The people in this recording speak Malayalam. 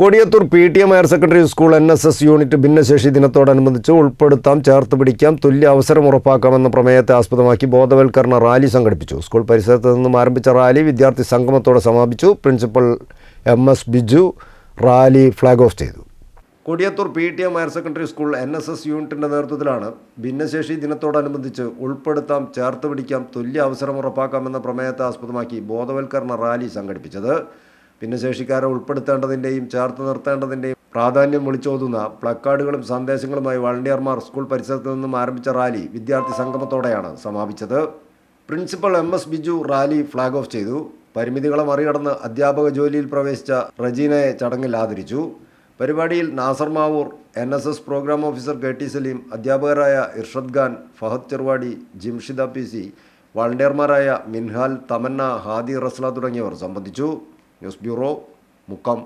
Kodiyathur PTM higher secondary school NSS unit ഭിന്നശേഷി ദിനത്തോടനുബന്ധിച്ച് ഉൾപ്പെടുത്താം, ചേർത്ത് പിടിക്കാം, തുല്യ അവസരം ഉറപ്പാക്കാമെന്ന പ്രമേയത്തെ ആസ്പദമാക്കി ബോധവൽക്കരണ റാലി സംഘടിപ്പിച്ചു. സ്കൂൾ പരിസരത്ത് നിന്നും ആരംഭിച്ച റാലി വിദ്യാർത്ഥി സംഗമത്തോടെ സമാപിച്ചു. Principal MS Biju rally flag off ചെയ്തു. Kodiyathur PTM higher secondary school NSS യൂണിറ്റിൻ്റെ നേതൃത്വത്തിലാണ് ഭിന്നശേഷി ദിനത്തോടനുബന്ധിച്ച് ഉൾപ്പെടുത്താം, ചേർത്ത് പിടിക്കാം, തുല്യ അവസരം ഉറപ്പാക്കാമെന്ന പ്രമേയത്തെ ആസ്പദമാക്കി ബോധവൽക്കരണ റാലി സംഘടിപ്പിച്ചത്. ഭിന്നശേഷിക്കാരെ ഉൾപ്പെടുത്തേണ്ടതിൻ്റെയും ചേർത്ത് നിർത്തേണ്ടതിൻ്റെയും പ്രാധാന്യം വിളിച്ചോതുന്ന പ്ലക്കാർഡുകളും സന്ദേശങ്ങളുമായി വളണ്ടിയർമാർ സ്കൂൾ പരിസരത്ത് നിന്നും ആരംഭിച്ച റാലി വിദ്യാർത്ഥി സംഗമത്തോടെയാണ് സമാപിച്ചത്. Principal MS Biju rally flag off ചെയ്തു. പരിമിതികളെ മറികടന്ന് അധ്യാപക ജോലിയിൽ പ്രവേശിച്ച റജീനയെ ചടങ്ങിൽ ആദരിച്ചു. പരിപാടിയിൽ Nasar Mavoor, NSS program officer KT Saleem, അധ്യാപകരായ ഇർഷദ് ഖാൻ, ഫഹദ് ചെറുവാടി, ജിംഷിദ PC, വളണ്ടിയർമാരായ മിൻഹാൽ, തമന്ന, ഹാദി റസ്ല തുടങ്ങിയവർ സംബന്ധിച്ചു. News bureau, Mukkam.